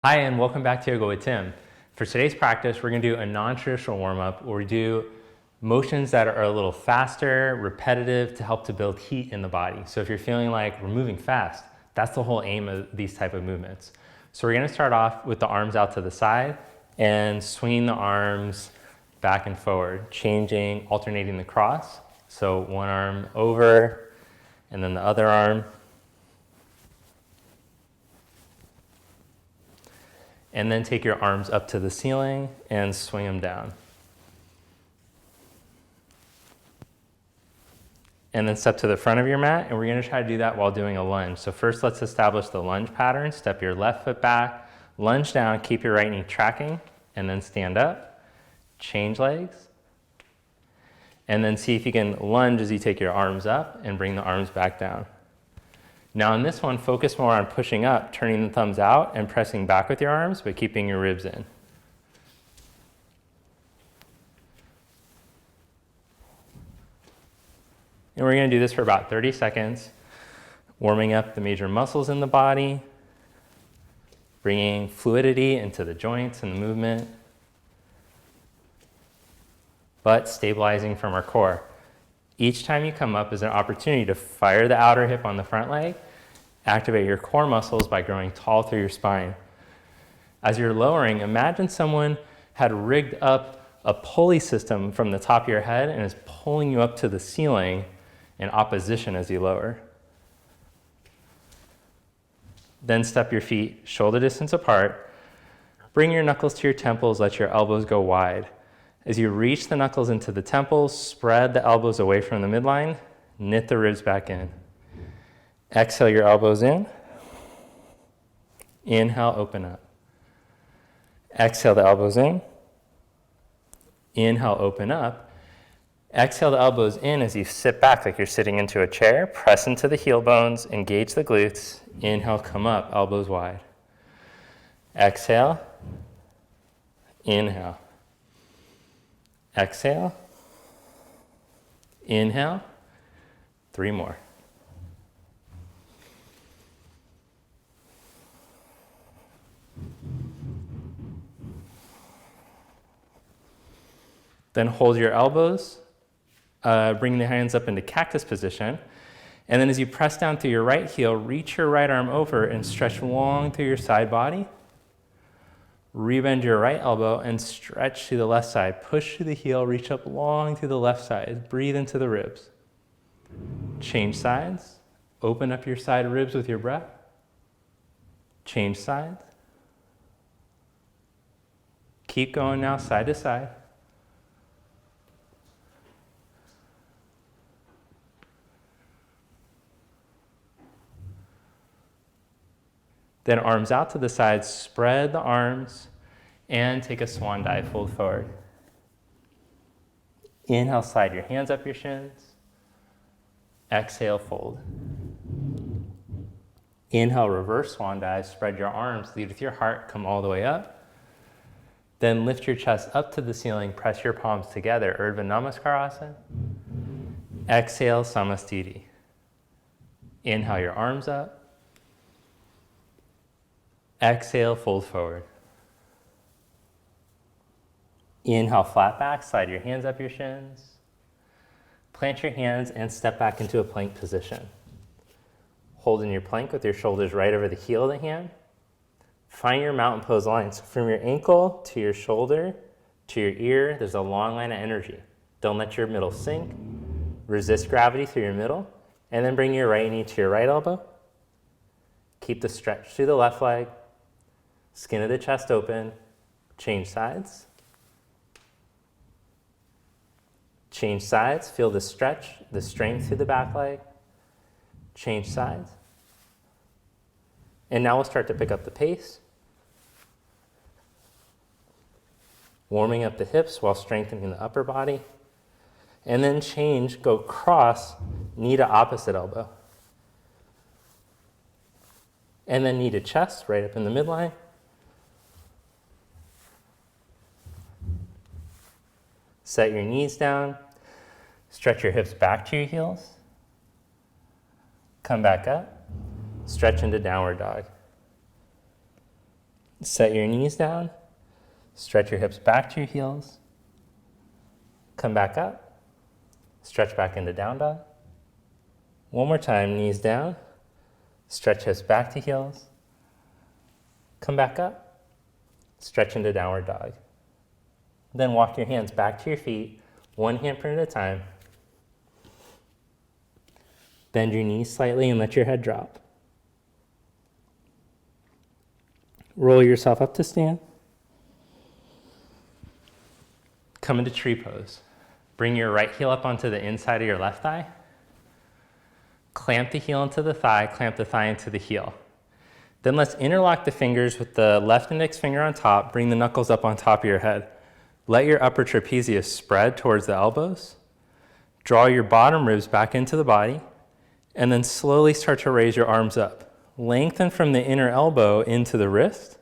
Hi, and welcome back to Yoga with Tim. For today's practice, we're going to do a non-traditional warm-up where we do motions that are a little faster, repetitive, to help to build heat in the body. So if you're feeling like we're moving fast, that's the whole aim of these type of movements. So we're going to start off with the arms out to the side and swinging the arms back and forward, alternating the cross. So one arm over and then the other arm. And then take your arms up to the ceiling and swing them down. And then step to the front of your mat, and we're going to try to do that while doing a lunge. So first, let's establish the lunge pattern. Step your left foot back, lunge down, keep your right knee tracking, and then stand up, change legs, and then see if you can lunge as you take your arms up and bring the arms back down. Now in this one, focus more on pushing up, turning the thumbs out and pressing back with your arms, but keeping your ribs in. And we're going to do this for about 30 seconds, warming up the major muscles in the body, bringing fluidity into the joints and the movement, but stabilizing from our core. Each time you come up is an opportunity to fire the outer hip on the front leg, activate your core muscles by growing tall through your spine. As you're lowering, imagine someone had rigged up a pulley system from the top of your head and is pulling you up to the ceiling in opposition as you lower. Then step your feet shoulder distance apart. Bring your knuckles to your temples, let your elbows go wide. As you reach the knuckles into the temples, spread the elbows away from the midline, knit the ribs back in. Exhale your elbows in. Inhale, open up. Exhale the elbows in. Inhale, open up. Exhale the elbows in as you sit back like you're sitting into a chair. Press into the heel bones, engage the glutes. Inhale, come up, elbows wide. Exhale. Inhale. Exhale. Inhale. 3 more. Then hold your elbows, bring the hands up into cactus position. And then as you press down through your right heel, reach your right arm over and stretch long through your side body. Rebend your right elbow and stretch to the left side. Push through the heel, reach up long through the left side. Breathe into the ribs. Change sides. Open up your side ribs with your breath. Change sides. Keep going now, side to side. Then arms out to the sides, spread the arms, and take a swan dive, fold forward. Inhale, slide your hands up your shins. Exhale, fold. Inhale, reverse swan dive, spread your arms, lead with your heart, come all the way up. Then lift your chest up to the ceiling, press your palms together, Urdhva Namaskar. Exhale, Samastiti. Inhale your arms up. Exhale, fold forward. Inhale, flat back, slide your hands up your shins. Plant your hands and step back into a plank position. Hold in your plank with your shoulders right over the heel of the hand. Find your mountain pose line. So from your ankle to your shoulder to your ear, there's a long line of energy. Don't let your middle sink. Resist gravity through your middle. And then bring your right knee to your right elbow. Keep the stretch through the left leg. Skin of the chest open. Change sides. Change sides. Feel the stretch, the strength through the back leg. Change sides. And now we'll start to pick up the pace. Warming up the hips while strengthening the upper body. And then change, go cross, knee to opposite elbow. And then knee to chest, right up in the midline. Set your knees down. Stretch your hips back to your heels. Come back up. Stretch into downward dog. Set your knees down. Stretch your hips back to your heels. Come back up. Stretch back into down dog. One more time, knees down. Stretch hips back to heels. Come back up. Stretch into downward dog. Then walk your hands back to your feet, one handprint at a time. Bend your knees slightly and let your head drop. Roll yourself up to stand. Come into tree pose. Bring your right heel up onto the inside of your left thigh. Clamp the heel into the thigh, clamp the thigh into the heel. Then let's interlock the fingers with the left index finger on top. Bring the knuckles up on top of your head. Let your upper trapezius spread towards the elbows. Draw your bottom ribs back into the body, and then slowly start to raise your arms up. Lengthen from the inner elbow into the wrist.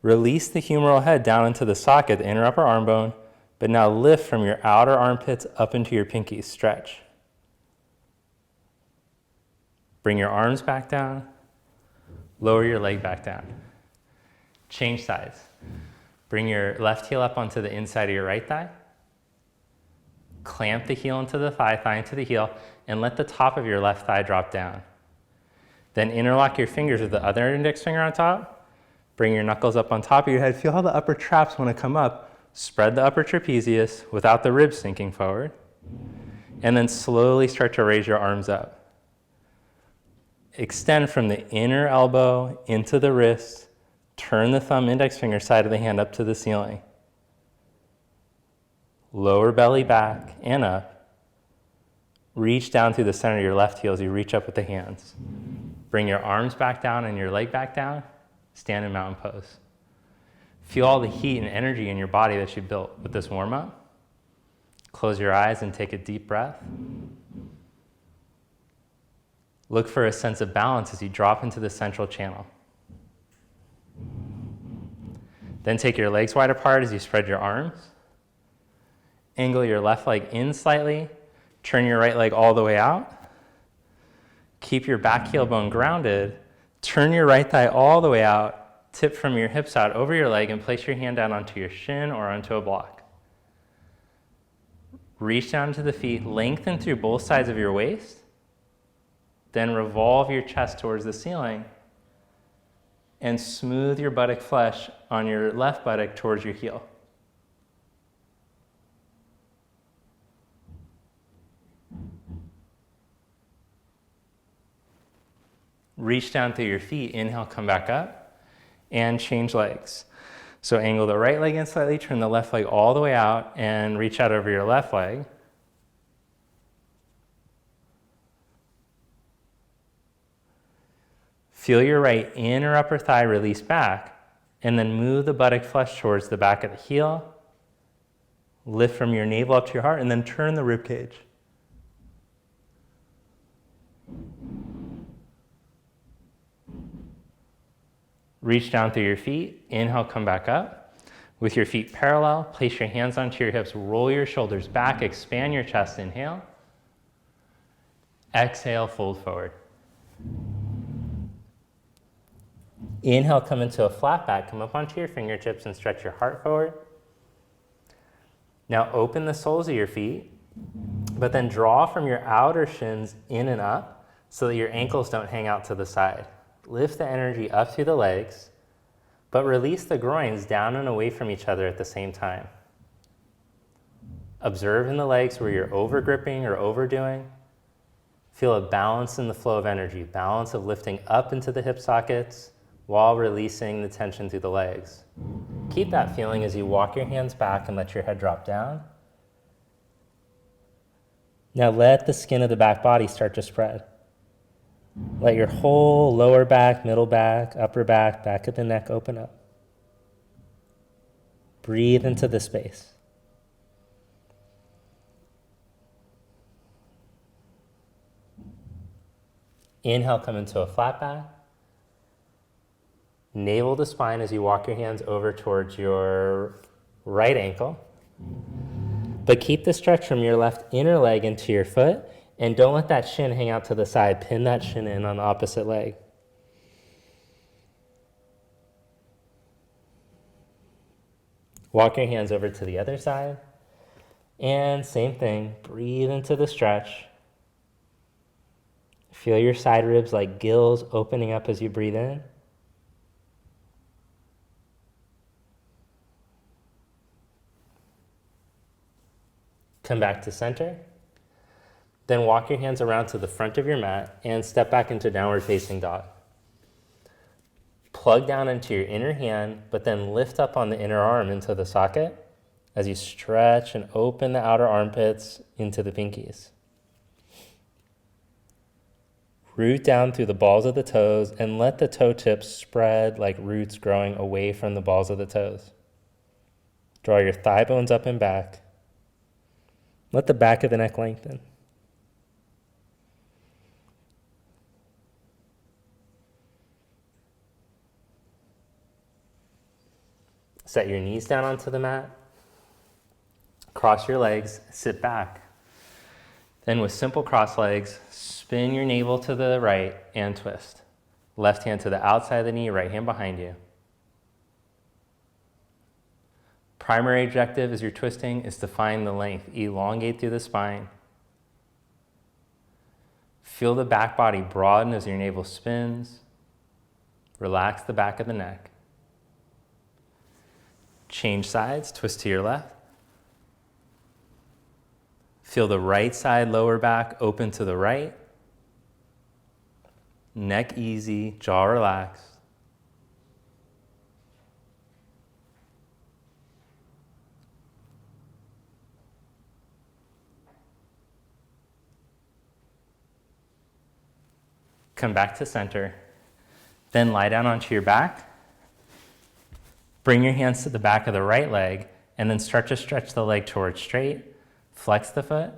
Release the humeral head down into the socket, the inner upper arm bone, but now lift from your outer armpits up into your pinkies. Stretch. Bring your arms back down. Lower your leg back down. Change sides. Bring your left heel up onto the inside of your right thigh. Clamp the heel into the thigh, thigh into the heel, and let the top of your left thigh drop down. Then interlock your fingers with the other index finger on top. Bring your knuckles up on top of your head. Feel how the upper traps want to come up. Spread the upper trapezius without the ribs sinking forward. And then slowly start to raise your arms up. Extend from the inner elbow into the wrist. Turn the thumb index finger side of the hand up to the ceiling. Lower belly back and up. Reach down through the center of your left heel as you reach up with the hands. Bring your arms back down and your leg back down. Stand in mountain pose. Feel all the heat and energy in your body that you built with this warm-up. Close your eyes and take a deep breath. Look for a sense of balance as you drop into the central channel. Then take your legs wide apart as you spread your arms. Angle your left leg in slightly. Turn your right leg all the way out. Keep your back heel bone grounded. Turn your right thigh all the way out. Tip from your hips out over your leg and place your hand down onto your shin or onto a block. Reach down to the feet. Lengthen through both sides of your waist. Then revolve your chest towards the ceiling. And smooth your buttock flesh on your left buttock towards your heel. Reach down through your feet. Inhale, come back up. And change legs. So angle the right leg in slightly, turn the left leg all the way out, and reach out over your left leg. Feel your right inner upper thigh release back, and then move the buttock flesh towards the back of the heel. Lift from your navel up to your heart, and then turn the rib cage. Reach down through your feet. Inhale, come back up. With your feet parallel, place your hands onto your hips, roll your shoulders back, expand your chest. Inhale. Exhale, fold forward. Inhale, come into a flat back. Come up onto your fingertips and stretch your heart forward. Now open the soles of your feet, but then draw from your outer shins in and up so that your ankles don't hang out to the side. Lift the energy up through the legs, but release the groins down and away from each other at the same time. Observe in the legs where you're over gripping or overdoing. Feel a balance in the flow of energy, balance of lifting up into the hip sockets while releasing the tension through the legs. Keep that feeling as you walk your hands back and let your head drop down. Now let the skin of the back body start to spread. Let your whole lower back, middle back, upper back, back of the neck open up. Breathe into the space. Inhale, come into a flat back. Navel to spine as you walk your hands over towards your right ankle. But keep the stretch from your left inner leg into your foot, and don't let that shin hang out to the side. Pin that shin in on the opposite leg. Walk your hands over to the other side. And same thing, breathe into the stretch. Feel your side ribs like gills opening up as you breathe in. Come back to center. Then walk your hands around to the front of your mat and step back into downward facing dog. Plug down into your inner hand, but then lift up on the inner arm into the socket as you stretch and open the outer armpits into the pinkies. Root down through the balls of the toes and let the toe tips spread like roots growing away from the balls of the toes. Draw your thigh bones up and back. Let the back of the neck lengthen. Set your knees down onto the mat. Cross your legs, sit back. Then with simple cross legs, spin your navel to the right and twist. Left hand to the outside of the knee, right hand behind you. Primary objective as you're twisting is to find the length. Elongate through the spine. Feel the back body broaden as your navel spins. Relax the back of the neck. Change sides, twist to your left. Feel the right side lower back open to the right. Neck easy, jaw relaxed. Come back to center. Then lie down onto your back. Bring your hands to the back of the right leg and then start to stretch the leg towards straight. Flex the foot.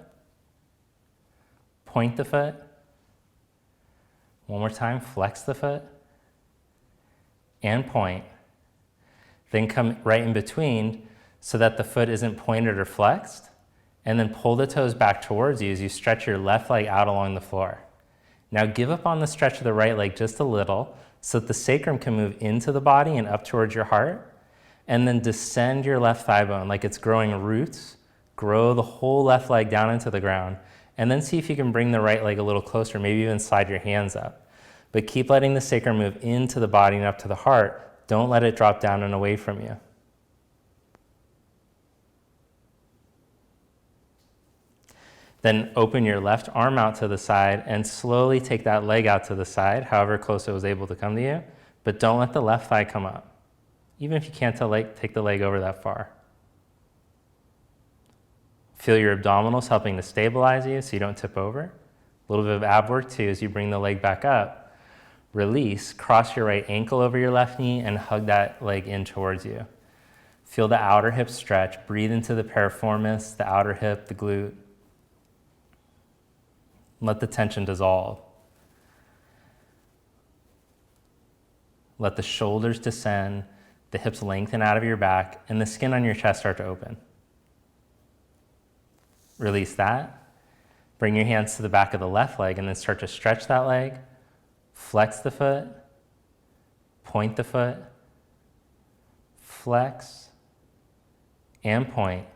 Point the foot. One more time, flex the foot. And point. Then come right in between so that the foot isn't pointed or flexed. And then pull the toes back towards you as you stretch your left leg out along the floor. Now give up on the stretch of the right leg just a little so that the sacrum can move into the body and up towards your heart. And then descend your left thigh bone like it's growing roots. Grow the whole left leg down into the ground. And then see if you can bring the right leg a little closer, maybe even slide your hands up. But keep letting the sacrum move into the body and up to the heart. Don't let it drop down and away from you. Then open your left arm out to the side and slowly take that leg out to the side, however close it was able to come to you. But don't let the left thigh come up. Even if you can't take the leg over that far. Feel your abdominals helping to stabilize you so you don't tip over. A little bit of ab work too as you bring the leg back up. Release, cross your right ankle over your left knee and hug that leg in towards you. Feel the outer hip stretch. Breathe into the piriformis, the outer hip, the glute. Let the tension dissolve. Let the shoulders descend, the hips lengthen out of your back, and the skin on your chest start to open. Release that. Bring your hands to the back of the left leg and then start to stretch that leg. Flex the foot. Point the foot. Flex. And point.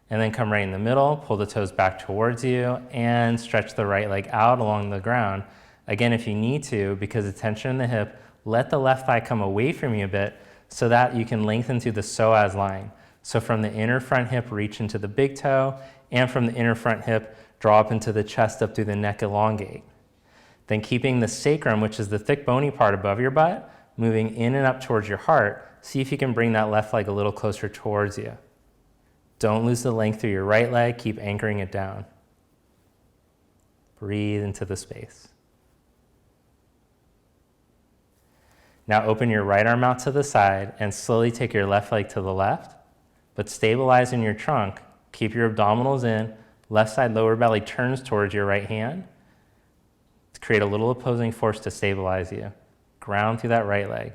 And then come right in the middle, pull the toes back towards you, and stretch the right leg out along the ground. Again, if you need to, because of tension in the hip, let the left thigh come away from you a bit so that you can lengthen through the psoas line. So from the inner front hip, reach into the big toe, and from the inner front hip, draw up into the chest, up through the neck, elongate. Then keeping the sacrum, which is the thick bony part above your butt, moving in and up towards your heart, see if you can bring that left leg a little closer towards you. Don't lose the length through your right leg, keep anchoring it down. Breathe into the space. Now open your right arm out to the side and slowly take your left leg to the left, but stabilize in your trunk. Keep your abdominals in, left side lower belly turns towards your right hand to create a little opposing force to stabilize you. Ground through that right leg.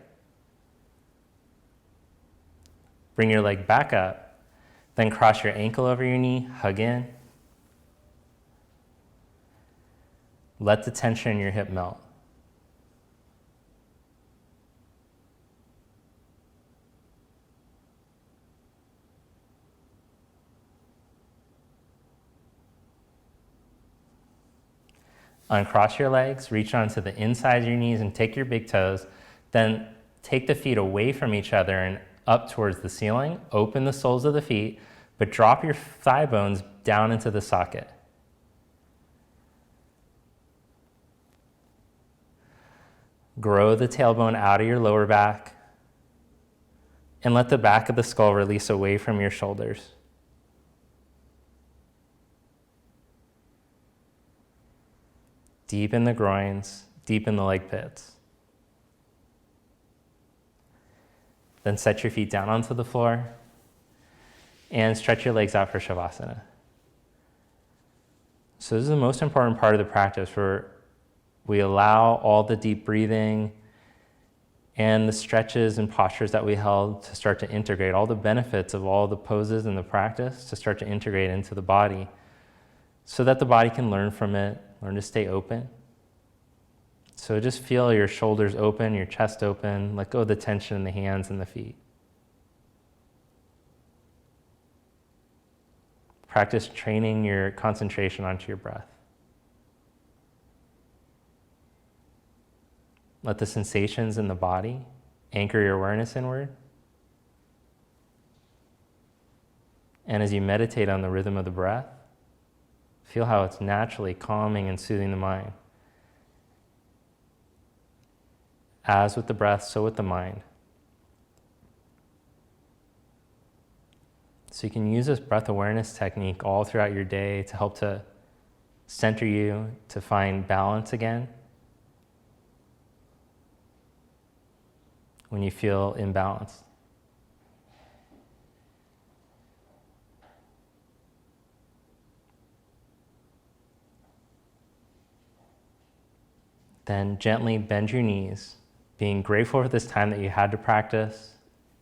Bring your leg back up, then cross your ankle over your knee, hug in. Let the tension in your hip melt. Uncross your legs, reach onto the inside of your knees and take your big toes. Then take the feet away from each other and up towards the ceiling. Open the soles of the feet, but drop your thigh bones down into the socket. Grow the tailbone out of your lower back and let the back of the skull release away from your shoulders. Deepen the groins, deepen the leg pits. Then set your feet down onto the floor and stretch your legs out for Shavasana. So this is the most important part of the practice, where we allow all the deep breathing and the stretches and postures that we held to start to integrate, all the benefits of all the poses in the practice to start to integrate into the body, so that the body can learn from it, learn to stay open. So just feel your shoulders open, your chest open, let go of the tension in the hands and the feet. Practice training your concentration onto your breath. Let the sensations in the body anchor your awareness inward. And as you meditate on the rhythm of the breath, feel how it's naturally calming and soothing the mind. As with the breath, so with the mind. So you can use this breath awareness technique all throughout your day to help to center you, to find balance again when you feel imbalanced. Then gently bend your knees, being grateful for this time that you had to practice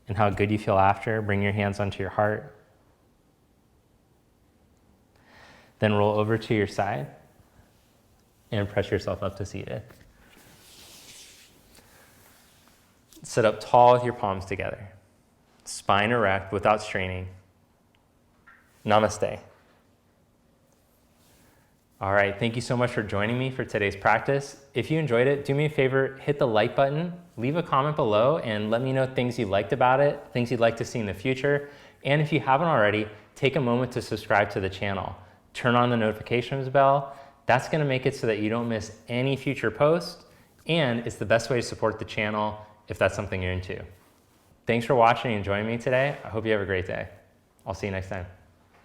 and how good you feel after. Bring your hands onto your heart. Then roll over to your side and press yourself up to seated. Sit up tall with your palms together, spine erect without straining. Namaste. All right, thank you so much for joining me for today's practice. If you enjoyed it, do me a favor, hit the like button, leave a comment below, and let me know things you liked about it, things you'd like to see in the future. And if you haven't already, take a moment to subscribe to the channel. Turn on the notifications bell. That's gonna make it so that you don't miss any future posts, and it's the best way to support the channel if that's something you're into. Thanks for watching and joining me today. I hope you have a great day. I'll see you next time.